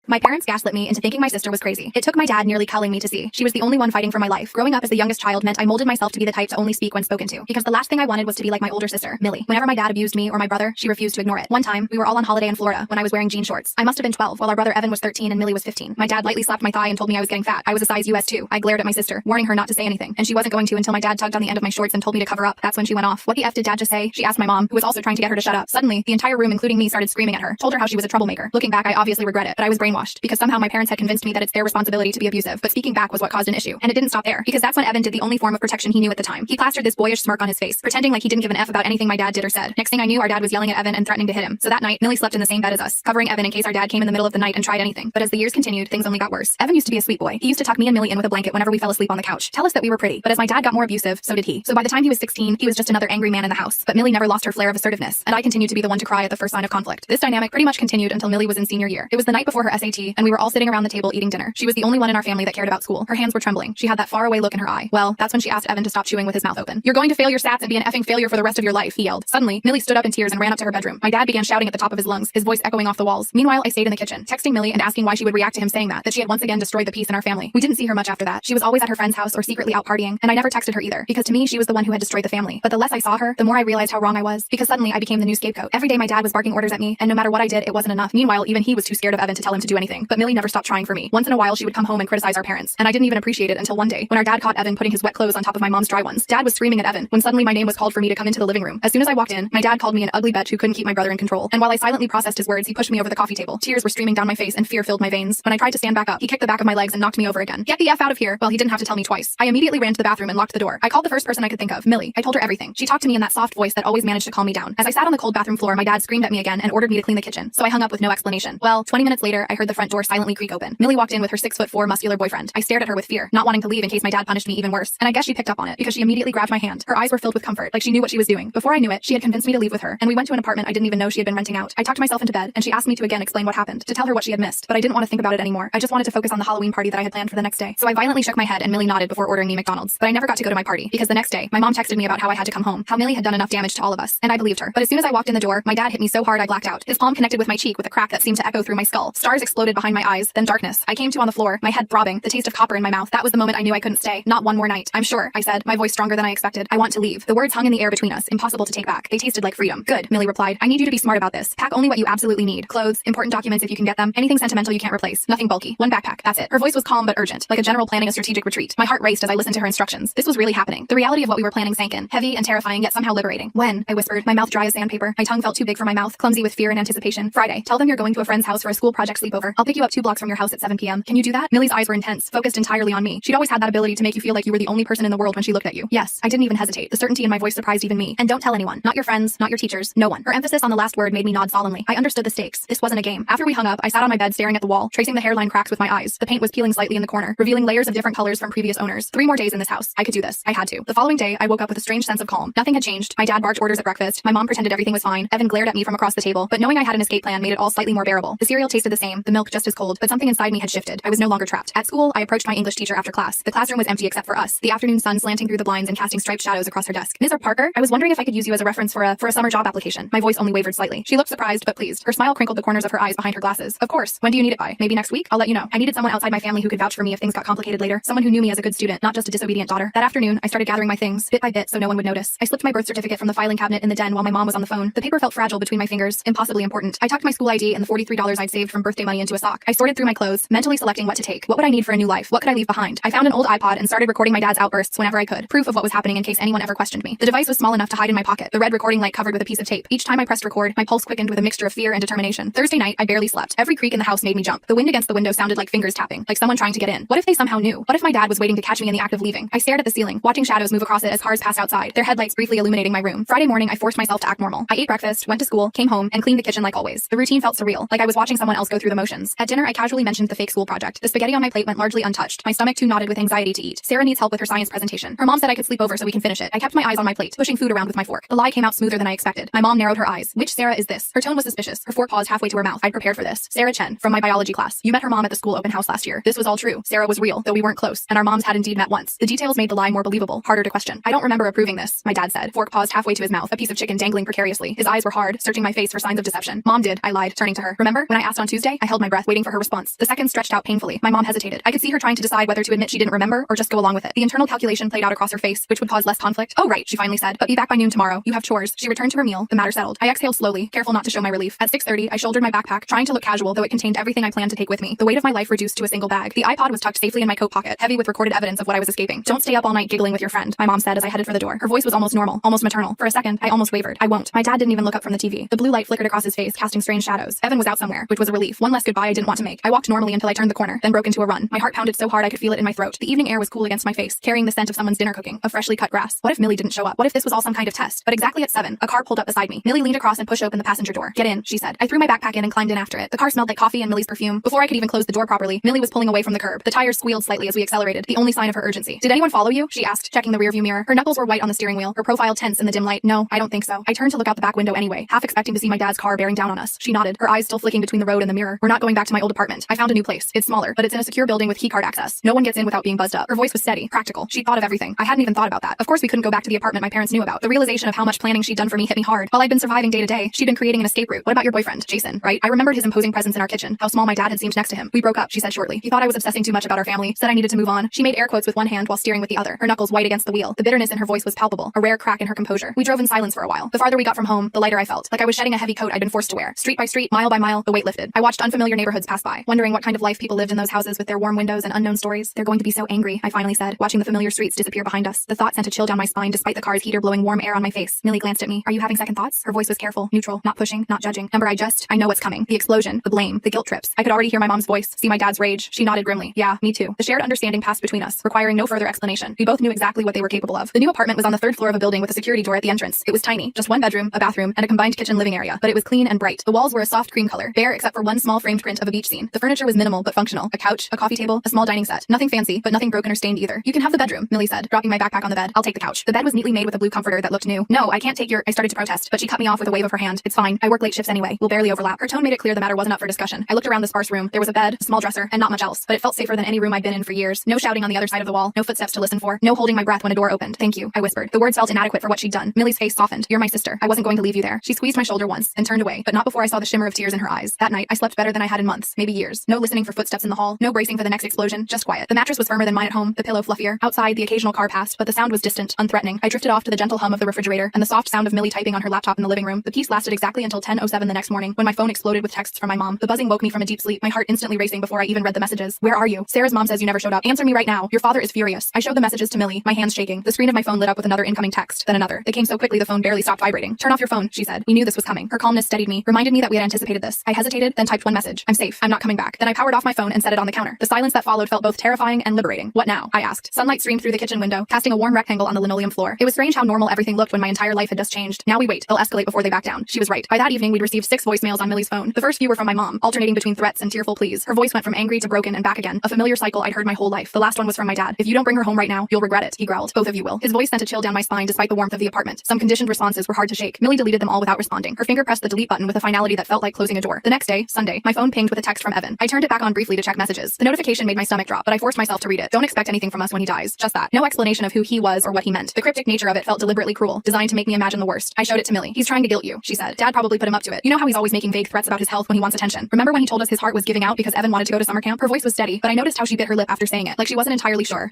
My parents gaslit me into thinking my sister was crazy. It took my dad nearly culling me to see she was the only one fighting for my life. Growing up as the youngest child meant I molded myself to be the type to only speak when spoken to, because the last thing I wanted was to be like my older sister, Millie. Whenever my dad abused me or my brother, she refused to ignore it. One time, we were all on holiday in Florida when I was wearing jean shorts. I must have been 12, while our brother Evan was 13 and Millie was 15. My dad lightly slapped my thigh and told me I was getting fat. I was a size US 2. I glared at my sister, warning her not to say anything, and she wasn't going to until my dad tugged on the end of my shorts and told me to cover up. That's when she went off. What the F did dad just say? She asked my mom, who was also trying to get her to shut up. Suddenly, the entire room, including me, started screaming at her, told her how she was a troublemaker. Looking back, I obviously regret it, but I was brainwashed, because somehow my parents had convinced me that it's their responsibility to be abusive, but speaking back was what caused an issue. And it didn't stop there, because that's when Evan did the only form of protection he knew at the time. He plastered this boyish smirk on his face, pretending like he didn't give an F about anything my dad did or said. Next thing I knew, our dad was yelling at Evan and threatening to hit him. So that night, Millie slept in the same bed as us, covering Evan in case our dad came in the middle of the night and tried anything. But as the years continued, things only got worse. Evan used to be a sweet boy. He used to tuck me and Millie in with a blanket whenever we fell asleep on the couch, tell us that we were pretty. But as my dad got more abusive, so did he. So by the time he was 16, he was just another angry man in the house. But Millie never lost her flair of assertiveness, and I continued to be the one to cry at the first sign of conflict. This dynamic pretty much continued until Millie was in senior year. It was the night before her SAT, and we were all sitting around the table eating dinner. She was the only one in our family that cared about school. Her hands were trembling. She had that faraway look in her eye. Well, that's when she asked Evan to stop chewing with his mouth open. "You're going to fail your stats and be an effing failure for the rest of your life," he yelled. Suddenly, Millie stood up in tears and ran up to her bedroom. My dad began shouting at the top of his lungs, his voice echoing off the walls. Meanwhile, I stayed in the kitchen, texting Millie and asking why she would react to him saying that she had once again destroyed the peace in our family. We didn't see her much after that. She was always at her friend's house or secretly out partying, and I never texted her either, because to me, she was the one who had destroyed the family. But the less I saw her, the more I realized how wrong I was, because suddenly I became the new scapegoat. Every day my dad was barking orders at me, and no matter what I did, it wasn't enough. Meanwhile, even he was too scared of Evan to tell him to do anything. But Millie never stopped trying for me. Once in a while, she would come home and criticize our parents, and I didn't even appreciate it until one day, when our dad caught Evan putting his wet clothes on top of my mom's dry ones. Dad was screaming at Evan, when suddenly my name was called for me to come into the living room. As soon as I walked in, my dad called me an ugly bitch who couldn't keep my brother in control. And while I silently processed his words, he pushed me over the coffee table. Tears were streaming down my face and fear filled my veins. When I tried to stand back up, he kicked the back of my legs and knocked me over again. "Get the F out of here." Well, he didn't have to tell me twice. I immediately ran to the bathroom and locked the door. I called the first person I could think of, Millie. I told her everything. She talked to me in that soft voice that always managed to calm me down. As I sat on the cold bathroom floor, my dad screamed at me again and ordered me to clean the kitchen. So I hung up with no explanation. Well, 20 minutes later, I heard the front door silently creak open. Millie walked in with her 6'4" muscular boyfriend. I stared at her with fear, not wanting to leave in case my dad punished me even worse. And I guess she picked up on it, because she immediately grabbed my hand. Her eyes were filled with comfort, like she knew what she was doing. Before I knew it, she had convinced me to leave with her, and we went to an apartment I didn't even know she had been renting out. I tucked myself into bed, and she asked me to again explain what happened, to tell her what she had missed. But I didn't want to think about it anymore. I just wanted to focus on the Halloween party that I had planned for the next day. So I violently shook my head, and Millie nodded before ordering me McDonald's. But I never got to go to my party, because the next day, my mom texted me about how I had to come home, how Millie had done enough damage to all of us, and I believed her. But as soon as I walked in the door, my dad hit me so hard I blacked out. His palm connected with my cheek with a crack that seemed to echo through my skull. Stars exploded behind my eyes, then darkness. I came to on the floor, my head throbbing, the taste of copper in my mouth. That was the moment I knew I couldn't stay. Not one more night. "I'm sure," I said, my voice stronger than I expected. "I want to leave." The words hung in the air between us, impossible to take back. They tasted like freedom. "Good," Millie replied. "I need you to be smart about this. Pack only what you absolutely need. Clothes, important documents if you can get them, anything sentimental you can't replace. Nothing bulky. One backpack. That's it." Her voice was calm but urgent, like a general planning a strategic retreat. My heart raced as I listened to her instructions. This was really happening. The reality of what we were planning sank in, heavy and terrifying, yet somehow liberating. "When?" I whispered, my mouth dry as sandpaper. My tongue felt too big for my mouth, clumsy with fear and anticipation. "Friday. Tell them you're going to a friend's house for a school project sleepover. I'll pick you up 2 blocks from your house at 7 p.m. Can you do that?" Millie's eyes were intense, focused entirely on me. She'd always had that ability to make you feel like you were the only person in the world when she looked at you. Yes, I didn't even hesitate. The certainty in my voice surprised even me. "And don't tell anyone. Not your friends, not your teachers, no one." Her emphasis on the last word made me nod solemnly. I understood the stakes. This wasn't a game. After we hung up, I sat on my bed staring at the wall, tracing the hairline cracks with my eyes. The paint was peeling slightly in the corner, revealing layers of different colors from previous owners. 3 more days in this house. I could do this. I had to. The following day, I woke up with a strange sense of calm. Nothing had changed. My dad barked orders at breakfast. My mom pretended everything was fine. Evan glared at me from across the table, but knowing I had an escape plan made it all slightly more bearable. The cereal tasted the same, the milk just as cold, but something inside me had shifted. I was no longer trapped. At school, I approached my English teacher after class. The classroom was empty except for us, the afternoon sun slanting through the blinds and casting striped shadows across her desk. "Ms. Parker, I was wondering if I could use you as a reference for a summer job application." My voice only wavered slightly. She looked surprised but pleased. Her smile crinkled the corners of her eyes behind her glasses. "Of course. When do you need it by? Maybe next week? I'll let you know." I needed someone outside my family who could vouch for me if things got complicated later. Someone who knew me as a good student, not just a disobedient daughter. That afternoon, I started gathering my things, bit by bit, so no one would notice. I slipped my birth certificate from the filing cabinet in the den while my mom was on the phone. The paper felt fragile between my fingers, impossibly important. I tucked my school ID and the $43 I'd saved from birthday money into a sock. I sorted through my clothes, mentally selecting what to take. What would I need for a new life? What could I leave behind? I found an old iPod and started recording my dad's outbursts whenever I could. Proof of what was happening in case anyone ever questioned me. The device was small enough to hide in my pocket, the red recording light covered with a piece of tape. Each time I pressed record, my pulse quickened with a mixture of fear and determination. Thursday night, I barely slept. Every creak in the house made me jump. The wind against the window sounded like fingers tapping, like someone trying to get in. What if they somehow knew? What if my dad was waiting to catch me in the act of leaving? I stared at the ceiling, watching shadows move across it as cars passed outside, their headlights briefly illuminating my room. Friday morning, I forced myself to act normal. I ate breakfast, went to school, came home, and cleaned the kitchen like always. The routine felt surreal, like I was watching someone else go through the motions. At dinner, I casually mentioned the fake school project. The spaghetti on my plate went largely untouched. My stomach too knotted with anxiety to eat. Sarah needs help with her science presentation. Her mom said I could sleep over so we can finish it. I kept my eyes on my plate, pushing food around with my fork. The lie came out smoother than I expected. My mom narrowed her eyes. "Which Sarah is this?" Her tone was suspicious. Her fork paused halfway to her mouth. I'd prepared for this. "Sarah Chen, from my biology class. You met her mom at the school open house last year." This was all true. Sarah was real, though we weren't close, and our moms had indeed met once. The details made the lie more believable, harder to question. "I don't remember approving this," my dad said. Fork paused halfway to his mouth, a piece of chicken dangling precariously. His eyes were hard, searching my face for signs of deception. "Mom did," I lied, turning to her. "Remember when I asked on Tuesday? I held my breath, waiting for her response. The seconds stretched out painfully. My mom hesitated. I could see her trying to decide whether to admit she didn't remember or just go along with it. The internal calculation played out across her face, which would cause less conflict. Oh, right, she finally said. But be back by noon tomorrow. You have chores. She returned to her meal. The matter settled. I exhaled slowly, careful not to show my relief. At 6:30, I shouldered my backpack, trying to look casual, though it contained everything I planned to take with me. The weight of my life reduced to a single bag. The iPod was tucked safely in my coat pocket, heavy with recorded evidence of what I was escaping. Don't stay up all night giggling with your friend, my mom said as I headed for the door. Her voice was almost normal, almost maternal. For a second, I almost wavered. I won't. My dad didn't even look up from the TV. The blue light flickered across his face, casting strange shadows. Evan was out somewhere, which was a relief. One less goodbye I didn't want to make. I walked normally until I turned the corner, then broke into a run. My heart pounded so hard I could feel it in my throat. The evening air was cool against my face, carrying the scent of someone's dinner cooking, of freshly cut grass. What if Millie didn't show up? What if this was all some kind of test? But exactly at 7, a car pulled up beside me. Millie leaned across and pushed open the passenger door. Get in, she said. I threw my backpack in and climbed in after it. The car smelled like coffee and Millie's perfume. Before I could even close the door properly, Millie was pulling away from the curb. The tires squealed slightly as we accelerated, the only sign of her urgency. Did anyone follow you? She asked, checking the rearview mirror. Her knuckles were white on the steering wheel, her profile tense in the dim light. No, I don't think so. I turned to look out the back window anyway, half expecting to see my dad's car bearing down on us. She nodded, her eyes still flicking between the road and the mirror. We're not going back to my old apartment. I found a new place. It's smaller, but it's in a secure building with keycard access. No one gets in without being buzzed up. Her voice was steady, practical. She thought of everything. I hadn't even thought about that. Of course we couldn't go back to the apartment my parents knew about. The realization of how much planning she'd done for me hit me hard. While I'd been surviving day to day, she'd been creating an escape route. What about your boyfriend, Jason, right? I remembered his imposing presence in our kitchen, how small my dad had seemed next to him. We broke up, she said shortly. He thought I was obsessing too much about our family, said I needed to move on. She made air quotes with one hand while steering with the other, her knuckles white against the wheel. The bitterness in her voice was palpable, a rare crack in her composure. We drove in silence for a while. The farther we got from home, the lighter I felt, like I was shedding a heavy coat I'd been forced to wear. Street by street, mile by mile, the weight lifted. I watched unfamiliar neighborhoods pass by, wondering what kind of life people lived in those houses with their warm windows and unknown stories. They're going to be so angry, I finally said, watching the familiar streets disappear behind us. The thought sent a chill down my spine despite the car's heater blowing warm air on my face. Millie glanced at me. Are you having second thoughts? Her voice was careful, neutral, not pushing, not judging. I know what's coming. The explosion, the blame, the guilt trips. I could already hear my mom's voice, see my dad's rage. She nodded grimly. Yeah, me too. The shared understanding passed between us, requiring no further explanation. We both knew exactly what they were capable of. The new apartment was on the 3rd floor of a building with a security door at the entrance. It was tiny, just one bedroom, a bathroom, and a combined kitchen living area, but it was clean and bright. The walls were a soft cream color, bare except for one small framed print of a beach scene. The furniture was minimal but functional. A couch, a coffee table, a small dining set. Nothing fancy, but nothing broken or stained either. You can have the bedroom, Millie said, dropping my backpack on the bed. I'll take the couch. The bed was neatly made with a blue comforter that looked new. No, I can't take your— I started to protest, but she cut me off with a wave of her hand. It's fine. I work late shifts anyway. We'll barely overlap. Her tone made it clear the matter wasn't up for discussion. I looked around the sparse room. There was a bed, a small dresser, and not much else, but it felt safer than any room I'd been in for years. No shouting on the other side of the wall, no footsteps to listen for, no holding my breath when a door opened. Thank you, I whispered. The words felt inadequate for what she'd done. Millie's face softened. You're my sister. I wasn't going to leave you there. She squeezed my shoulder once and turned away, but not before I saw the shimmer of tears in her eyes. That night, I slept better than I had in months, maybe years. No listening for footsteps in the hall, no bracing for the next explosion, just quiet. The mattress was firmer than mine at home, the pillow fluffier. Outside, the occasional car passed, but the sound was distant, unthreatening. I drifted off to the gentle hum of the refrigerator and the soft sound of Millie typing on her laptop in the living room. The peace lasted exactly until 10:07 the next morning, when my phone exploded with texts from my mom. The buzzing woke me from a deep sleep, my heart instantly racing before I even read the messages. Where are you? Sarah's mom says you never showed up. Answer me right now. Your father is furious. I showed the messages to Millie, my hands shaking. The screen of my phone lit up with another incoming text, then another. They came so quickly the phone barely stopped vibrating. Turn off your phone, she said. We knew this was coming. Her calmness steadied me, reminded me that we had anticipated this. I hesitated, then typed one message. I'm safe. I'm not coming back. Then I powered off my phone and set it on the counter. The silence that followed felt both terrifying and liberating. What now? I asked. Sunlight streamed through the kitchen window, casting a warm rectangle on the linoleum floor. It was strange how normal everything looked when my entire life had just changed. Now we wait. They'll escalate before they back down. She was right. By that evening, we'd received 6 voicemails on Millie's phone. The first few were from my mom, alternating between threats and tearful pleas. Her voice went from angry to broken and back again, a familiar cycle I'd heard my whole life. The last one was from my dad. If you don't bring her home right now, you'll regret it, he growled. Both of you will. His voice sent a chill down my spine despite the warmth of the apartment. Some conditioned responses were hard to shake. Millie deleted them all without responding. Her finger pressed the delete button with a finality that felt like closing a door. The next day, Sunday, my phone pinged with a text from Evan. I turned it back on briefly to check messages. The notification made my stomach drop, but I forced myself to read it. Don't expect anything from us when he dies. Just that. No explanation of who he was or what he meant. The cryptic nature of it felt deliberately cruel, designed to make me imagine the worst. I showed it to Millie. He's trying to guilt you, she said. Dad probably put him up to it. You know how he's always making vague threats about his health when he wants attention. Remember when he told us his heart was giving out because Evan wanted to go to summer camp? Her voice was steady, but I noticed how she bit her lip after saying it, like she wasn't entirely sure.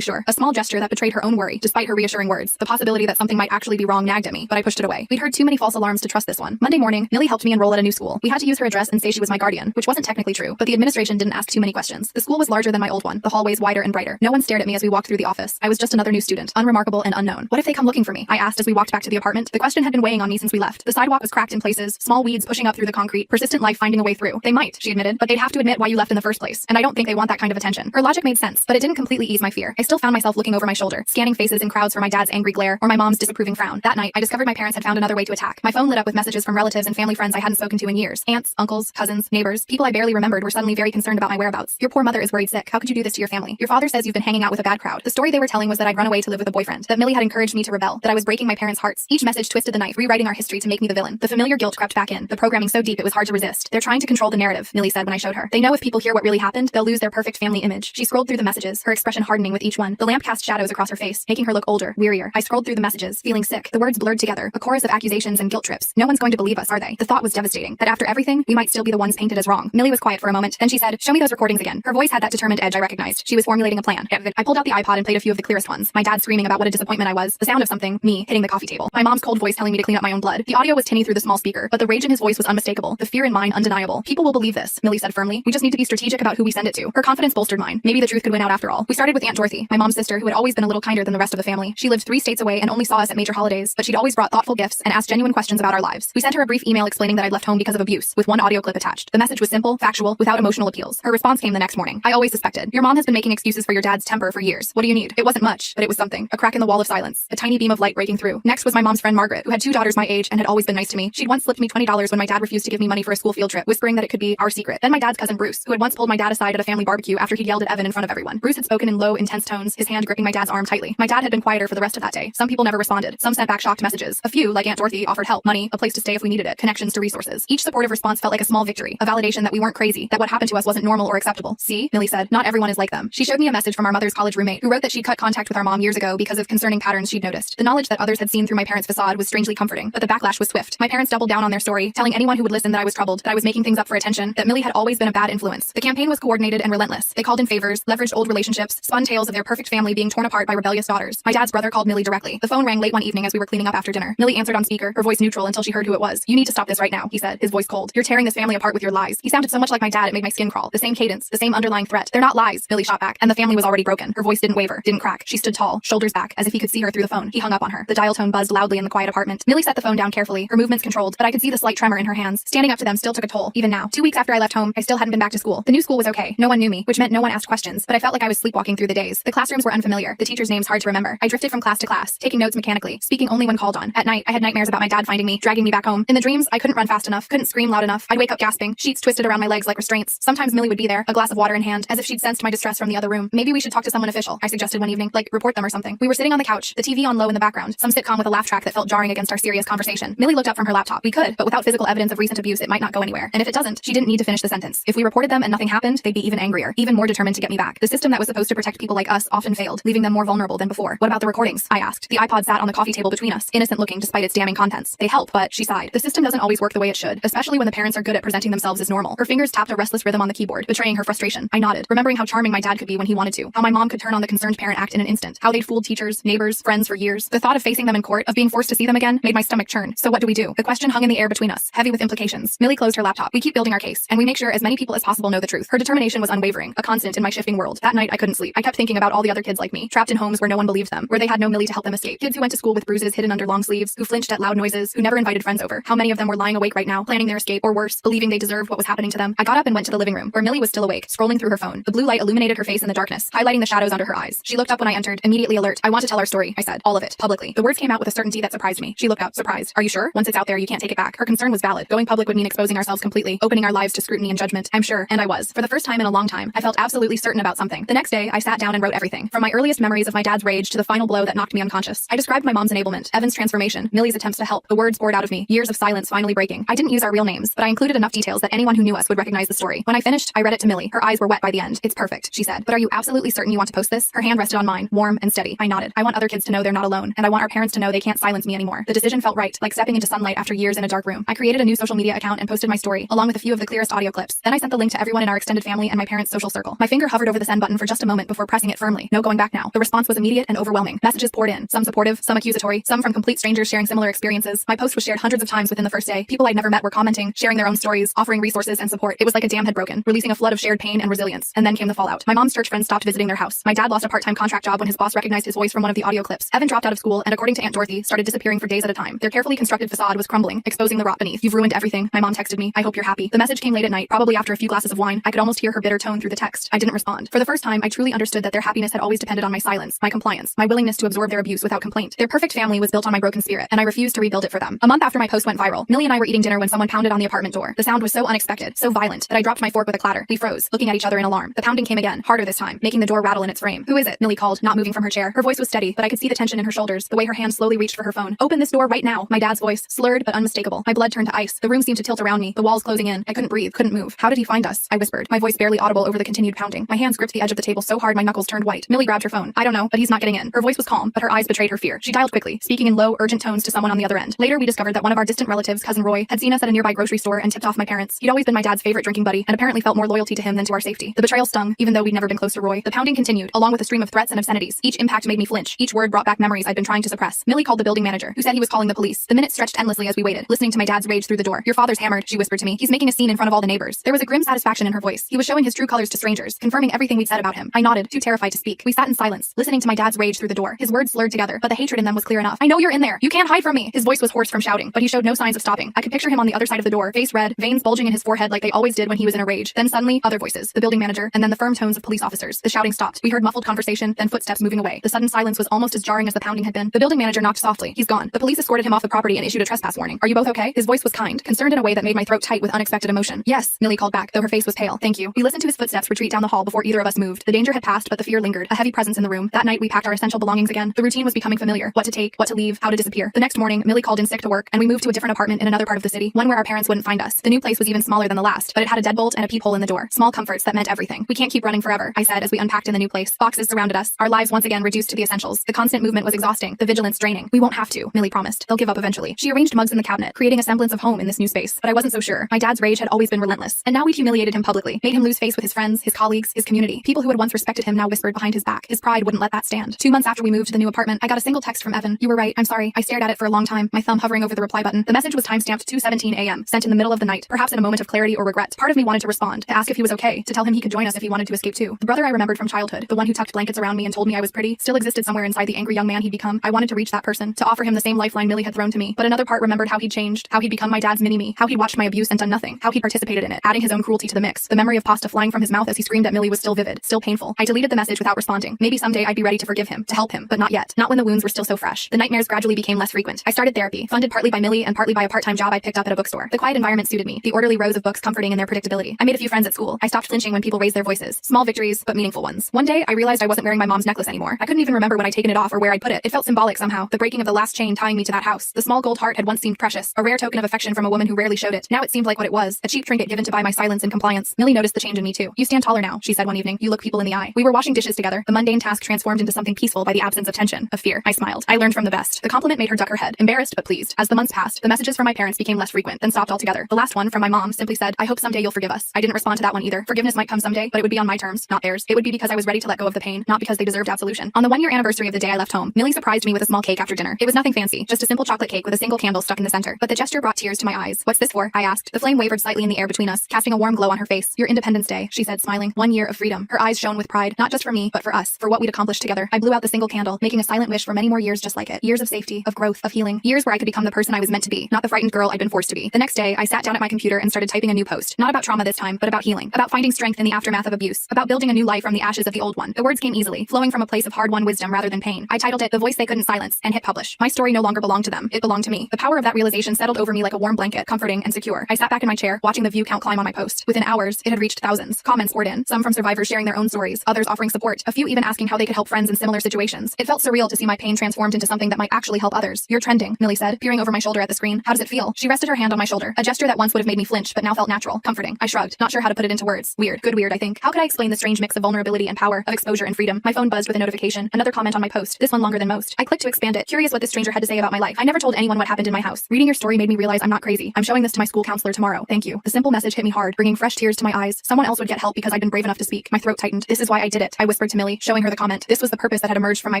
A small gesture that betrayed her own worry, despite her reassuring words. The possibility that something might actually be wrong nagged at me, but I pushed it away. We'd heard too many false alarms to trust this one. Monday morning, Millie helped me enroll at a new school. We had to use her address and say she was my guardian, which wasn't technically true, but the administration didn't ask too many questions. The school was larger than my old one, the hallways wider and brighter. No one stared at me as we walked through the office. I was just another new student, unremarkable and unknown. What if they come looking for me? I asked as we walked back to the apartment. The question had been weighing on me since we left. The sidewalk was cracked in places, small weeds pushing up through the concrete, persistent life finding a way through. They might, she admitted, but they'd have to admit why you left in the first place. And I don't think they want that kind of attention. Her logic made sense, but it didn't completely ease my fear. I still found myself looking over my shoulder, scanning faces in crowds for my dad's angry glare or my mom's disapproving frown. That night, I discovered my parents had found another way to attack. My phone lit up with messages from relatives and family friends I hadn't spoken to in years. Aunts, uncles, cousins, neighbors, people I barely remembered were suddenly very concerned about my whereabouts. Your poor mother is worried sick. How could you do this to your family? Your father says you've been hanging out with a bad crowd. The story they were telling was that I'd run away to live with a boyfriend, that Millie had encouraged me to rebel, that I was breaking my parents' hearts. Each message twisted the knife, rewriting our history to make me the villain. The familiar guilt crept back in, the programming so deep it was hard to resist. They're trying to control the narrative, Millie said when I showed her. They know if people hear what really happened, they'll lose their perfect family image. She scrolled through the messages, her expression hardening with each one. The lamp cast shadows across her face, making her look older, wearier. I scrolled through the messages, feeling sick. The words blurred together, a chorus of accusations and guilt trips. No one's going to believe us, are they? The thought was devastating. thinking that after everything, we might still be the ones painted as wrong. Millie was quiet for a moment. Then she said, "Show me those recordings again." Her voice had that determined edge I recognized. She was formulating a plan. I pulled out the iPod and played a few of the clearest ones. My dad screaming about what a disappointment I was. The sound of something, me, hitting the coffee table. My mom's cold voice telling me to clean up my own blood. The audio was tinny through the small speaker, but the rage in his voice was unmistakable. The fear in mine undeniable. "People will believe this," Millie said firmly. "We just need to be strategic about who we send it to." Her confidence bolstered mine. Maybe the truth could win out after all. We started with Aunt Dorothy, my mom's sister, who had always been a little kinder than the rest of the family. She lived 3 states away and only saw us at major holidays, but she'd always brought thoughtful gifts and asked genuine questions about our lives. We sent her a brief email explaining that I'd left home because of abuse, with one audio clip attached. The message was simple, factual, without emotional appeals. Her response came the next morning. "I always suspected. Your mom has been making excuses for your dad's temper for years. What do you need?" It wasn't much, but it was something. A crack in the wall of silence. A tiny beam of light breaking through. Next was my mom's friend Margaret, who had 2 daughters my age and had always been nice to me. She'd once slipped me $20 when my dad refused to give me money for a school field trip, whispering that it could be our secret. Then my dad's cousin Bruce, who had once pulled my dad aside at a family barbecue after he'd yelled at Evan in front of everyone. Bruce had spoken in low, intense tones, his hand gripping my dad's arm tightly. My dad had been quieter for the rest of that day. Some people never responded. Some sent back shocked messages. A few, like Aunt Dorothy, offered help, money, a place to stay if we needed it, connections to resources. Each supportive response felt like a small victory, a validation that we weren't crazy, that what happened to us wasn't normal or acceptable. "See," Millie said, "not everyone is like them." She showed me a message from our mother's college roommate, who wrote that she'd cut contact with our mom years ago because of concerning patterns she'd noticed. The knowledge that others had seen through my parents' facade was strangely comforting, but the backlash was swift. My parents doubled down on their story, telling anyone who would listen that I was troubled, that I was making things up for attention, that Millie had always been a bad influence. The campaign was coordinated and relentless. They called in favors, leveraged old relationships, spun tales of their perfect family being torn apart by rebellious daughters. My dad's brother called Millie directly. The phone rang late one evening as we were cleaning up after dinner. Millie answered on speaker, her voice neutral until she heard who it was. "You need to stop this right now," he said, his voice cold. "You're tearing this family apart with your lies." He sounded so much like my dad it made my skin crawl. The same cadence, the same underlying threat. "They're not lies," Millie shot back, and the family was already broken. Her voice didn't waver, didn't crack. She stood tall, shoulders back, as if he could see her through the phone. He hung up on her. The dial tone buzzed loudly in the quiet apartment. Millie set the phone down carefully, her movements controlled, but I could see the slight tremor in her hands. Standing up to them still took a toll, even now. 2 weeks after I left home, I still hadn't been back to school. The new school was okay. No one knew me, which meant no one asked questions, but I felt like I was sleepwalking through the days. The classrooms were unfamiliar, the teachers' names hard to remember. I drifted from class to class, taking notes mechanically, speaking only when called on. At night, I had nightmares about my dad finding me, dragging me back home. In the dreams, I couldn't run fast enough, couldn't scream loud enough. I'd wake up gasping, sheets twisted around my legs like restraints. Sometimes Millie would be there, a glass of water in hand, as if she'd sensed my distress from the other room. "Maybe we should talk to someone official," I suggested one evening, like report them or something. We were sitting on the couch, the TV on low in the background, some sitcom with a laugh track that felt jarring against our serious conversation. Millie looked up from her laptop. "We could, but without physical evidence of recent abuse, it might not go anywhere. And if it doesn't," she didn't need to finish the sentence. "If we reported them and nothing happened, they'd be even angrier, even more determined to get me back. The system that was supposed to protect people like us often failed, leaving them more vulnerable than before." "What about the recordings?" I asked. The iPod sat on the coffee table between us, innocent looking despite its damning contents. "They help, but," she sighed, "the system doesn't always work the way it should, especially when the parents are good at presenting themselves as normal." Her fingers tapped a restless rhythm on the keyboard, betraying her frustration. I nodded, remembering how charming my dad could be when he wanted to, how my mom could turn on the concerned parent act in an instant, how they'd fooled teachers, neighbors, friends for years. The thought of facing them in court, of being forced to see them again, made my stomach churn. So what do we do? The question hung in the air between us, heavy with implications. Millie closed her laptop. "We keep building our case, and we make sure as many people as possible know the truth." Her determination was unwavering, a constant in my shifting world. That night I couldn't sleep. I kept thinking about all the other kids like me, trapped in homes where no one believed them, where they had no Millie to help them escape. Kids who went to school with bruises hidden under long sleeves, who flinched at loud noises, who never invited friends over. How many of them were lying awake right now, planning their escape, or worse, believing they deserved what was happening to them? I got up and went to the living room, where Millie was still awake, scrolling through her phone. The blue light illuminated her face in the darkness, highlighting the shadows under her eyes. She looked up when I entered, immediately alert. "I want to tell our story," I said. "All of it, publicly." The words came out with a certainty that surprised me. She looked up, surprised. "Are you sure? Once it's out there, you can't take it back." Her concern was valid. Going public would mean exposing ourselves completely, opening our lives to scrutiny and judgment. I'm sure, and I was. For the first time in a long time, I felt absolutely certain about something. The next day, I sat down and wrote everything, from my earliest memories of my dad's rage to the final blow that knocked me unconscious. I described my mom's enablement, Evan's transformation, Millie's attempts to help. The words poured out of me, years of silence finally breaking. I didn't use our real names, but I included enough details that anyone who knew us would recognize the story. When I finished, I read it to Millie. Her eyes were wet by the end. "It's perfect," she said. "But are you absolutely certain you want to post this?" Her hand rested on mine, warm and steady. I nodded. "I want other kids to know they're not alone, and I want our parents to know they can't silence me anymore." The decision felt right, like stepping into sunlight after years in a dark room. I created a new social media account and posted my story, along with a few of the clearest audio clips. Then I sent the link to everyone in our extended family and my parents' social circle. My finger hovered over the send button for just a moment before pressing it firmly. No going back now. The response was immediate and overwhelming. Messages poured in, some supportive, some accusatory, some from complete strangers sharing similar experiences. My post was shared hundreds of times within the first day. People I'd never met were commenting, sharing their own stories, offering resources and support. It was like a dam had broken, releasing a flood of shared pain and resilience. And then came the fallout. My mom's church friends stopped visiting their house. My dad lost a part-time contract job when his boss recognized his voice from one of the audio clips. Evan dropped out of school and, according to Aunt Dorothy, started disappearing for days at a time. Their carefully constructed facade was crumbling, exposing the rot beneath. "You've ruined everything." My mom texted me. "I hope you're happy." The message came late at night, probably after a few glasses of wine. I could almost hear her bitter tone through the text. I didn't respond. For the first time, I truly understood that their happiness had always depended on my silence, my compliance, my willingness to absorb their abuse without complaint. Their perfect family was built on my broken spirit, and I refused to rebuild it for them. A month after my post went viral, Millie and I were eating dinner when someone pounded on the apartment door. The sound was so unexpected, so violent, that I dropped my fork with a clatter. We froze, looking at each other in alarm. The pounding came again, harder this time, making the door rattle in its frame. "Who is it?" Millie called, not moving from her chair. Her voice was steady, but I could see the tension in her shoulders, the way her hand slowly reached for her phone. "Open this door right now." My dad's voice, slurred but unmistakable. My blood turned to ice. The room seemed to tilt around me, the walls closing in. I couldn't breathe, couldn't move. "How did he find us?" I whispered, my voice barely audible over the continued pounding. My hands gripped the edge of the table so hard my knuckles turned white. Millie grabbed her phone. "I don't know, but he's not getting in." Her voice was calm, but her eyes betrayed her fear. She dialed quickly, speaking in low, urgent tones to someone on the other end. Later, we discovered that one of our distant relatives, cousin Roy, had seen us us at a nearby grocery store and tipped off my parents. He'd always been my dad's favorite drinking buddy and apparently felt more loyalty to him than to our safety. The betrayal stung, even though we'd never been close to Roy. The pounding continued, along with a stream of threats and obscenities. Each impact made me flinch. Each word brought back memories I'd been trying to suppress. Millie called the building manager, who said he was calling the police. The minutes stretched endlessly as we waited, listening to my dad's rage through the door. Your father's hammered, she whispered to me. He's making a scene in front of all the neighbors. There was a grim satisfaction in her voice. He was showing his true colors to strangers, confirming everything we'd said about him. I nodded, too terrified to speak. We sat in silence, listening to my dad's rage through the door. His words slurred together, but the hatred in them was clear enough. I know you're in there. You can't hide from me. His voice was hoarse from shouting, but he showed no signs of stopping. I could picture him on the other side of the door, face red, veins bulging in his forehead like they always did when he was in a rage. Then suddenly, other voices, the building manager, and then the firm tones of police officers. The shouting stopped. We heard muffled conversation, then footsteps moving away. The sudden silence was almost as jarring as the pounding had been. The building manager knocked softly. He's gone. The police escorted him off the property and issued a trespass warning. Are you both okay? His voice was kind, concerned in a way that made my throat tight with unexpected emotion. Yes, Millie called back, though her face was pale. Thank you. We listened to his footsteps retreat down the hall before either of us moved. The danger had passed, but the fear lingered, a heavy presence in the room. That night we packed our essential belongings again. The routine was becoming familiar. What to take, what to leave, how to disappear. The next morning, Millie called in sick to work, and we moved to a different apartment in another part of the city, one where our parents wouldn't find us. The new place was even smaller than the last, but it had a deadbolt and a peephole in the door. Small comforts that meant everything. We can't keep running forever, I said as we unpacked in the new place. Boxes surrounded us, our lives once again reduced to the essentials. The constant movement was exhausting, the vigilance draining. We won't have to, Millie promised. They'll give up eventually. She arranged mugs in the cabinet, creating a semblance of home in this new space, but I wasn't so sure. My dad's rage had always been relentless, and now we'd humiliated him publicly, made him lose face with his friends, his colleagues, his community. People who had once respected him now whispered behind his back. His pride wouldn't let that stand. 2 months after we moved to the new apartment, I got a single text from Evan. You were right, I'm sorry. I stared at it for a long time, my thumb hovering over the reply button. The message was timestamped 2:17 a.m., sent in the middle of the night, perhaps in a moment of clarity or regret. Part of me wanted to respond, to ask if he was okay, to tell him he could join us if he wanted to escape too. The brother I remembered from childhood, the one who tucked blankets around me and told me I was pretty, still existed somewhere inside the angry young man he'd become. I wanted to reach that person, to offer him the same lifeline Millie had thrown to me. But another part remembered how he'd changed, how he'd become my dad's mini-me, how he'd watched my abuse and done nothing, how he'd participated in it, adding his own cruelty to the mix. The memory of pasta flying from his mouth as he screamed at Millie was still vivid, still painful. I deleted the message without responding. Maybe someday I'd be ready to forgive him, to help him, but not yet. Not when the wounds were still so fresh. The nightmares gradually became less frequent. I started therapy, funded partly by Millie and partly by a part-time job I picked up at a bookstore. The quiet environment suited me, the orderly rows of books comforting in their predictability. I made a few friends at school. I stopped flinching when people raised their voices. Small victories, but meaningful ones. One day, I realized I wasn't wearing my mom's necklace anymore. I couldn't even remember when I'd taken it off or where I'd put it. It felt symbolic somehow, the breaking of the last chain tying me to that house. The small gold heart had once seemed precious, a rare token of affection from a woman who rarely showed it. Now it seemed like what it was, a cheap trinket given to buy my silence and compliance. Millie noticed the change in me too. You stand taller now, she said one evening. You look people in the eye. We were washing dishes together, the mundane task transformed into something peaceful by the absence of tension, of fear. I smiled. I learned from the best. The compliment made her duck her head, embarrassed but pleased. As the months passed, the messages from my parents became less frequent, then stopped altogether. The last one, from my mom, simply said, I hope someday you'll forgive us. I didn't respond to that one either. Forgiveness might come someday, but it would be on my terms, not theirs. It would be because I was ready to let go of the pain, not because they deserved absolution. On the 1-year anniversary of the day I left home, Millie surprised me with a small cake after dinner. It was nothing fancy, just a simple chocolate cake with a single candle stuck in the center. But the gesture brought tears to my eyes. What's this for? I asked. The flame wavered slightly in the air between us, casting a warm glow on her face. Your Independence Day, she said, smiling. 1 year of freedom. Her eyes shone with pride, not just for me, but for us, for what we'd accomplished together. I blew out the single candle, making a silent wish for many more years just like it. Years of safety, of growth, of healing. Years where I could become the person I was meant to be, not the frightened girl I'd been forced to be. The next day, I sat down at my computer and started typing a new post. Not about trauma this time, but about healing. About finding strength in the aftermath of abuse. About building a new life from the ashes of the old one. The words came easily, flowing from a place of hard-won wisdom rather than pain. I titled it The Voice They Couldn't Silence, and hit publish. My story no longer belonged to them. It belonged to me. The power of that realization settled over me like a warm blanket, comforting and secure. I sat back in my chair, watching the view count climb on my post. Within hours, it had reached thousands. Comments poured in, some from survivors sharing their own stories, others offering support, a few even asking how they could help friends in similar situations. It felt surreal to see my pain transformed into something that might actually help others. You're trending, Millie said, peering over my shoulder at the screen. How does it feel? She rested her hand on my shoulder, a gesture that once would have made me flinch but now felt natural, comforting. I shrugged, not sure how to put it into words. Weird, good weird, I think. How could I explain the strange mix of vulnerability and power, of exposure and freedom? My phone buzzed with a notification, another comment on my post, this one longer than most. I clicked to expand it, curious what this stranger had to say about my life. I never told anyone what happened in my house. Reading your story made me realize I'm not crazy. I'm showing this to my school counselor tomorrow. Thank you. The simple message hit me hard, bringing fresh tears to my eyes. Someone else would get help because I'd been brave enough to speak. My throat tightened. This is why I did it, I whispered to Millie, showing her the comment. This was the purpose that had emerged from my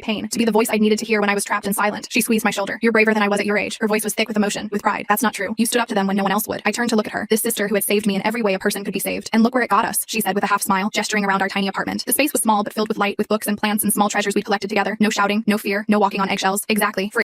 pain, to be the voice I'd needed to hear when I was trapped and silent. She squeezed my shoulder. You're braver than I was at your age. Her voice was thick with emotion, with pride. That's not true. You stood up to them when no one else would. I turned to look at her, this sister who had saved me in every way a person could be saved. And look where it got us, she said with a half smile, gesturing around our tiny apartment. The space was small but filled with light, with books and plants and small treasures we'd collected together. No shouting, no fear, no walking on eggshells. Exactly.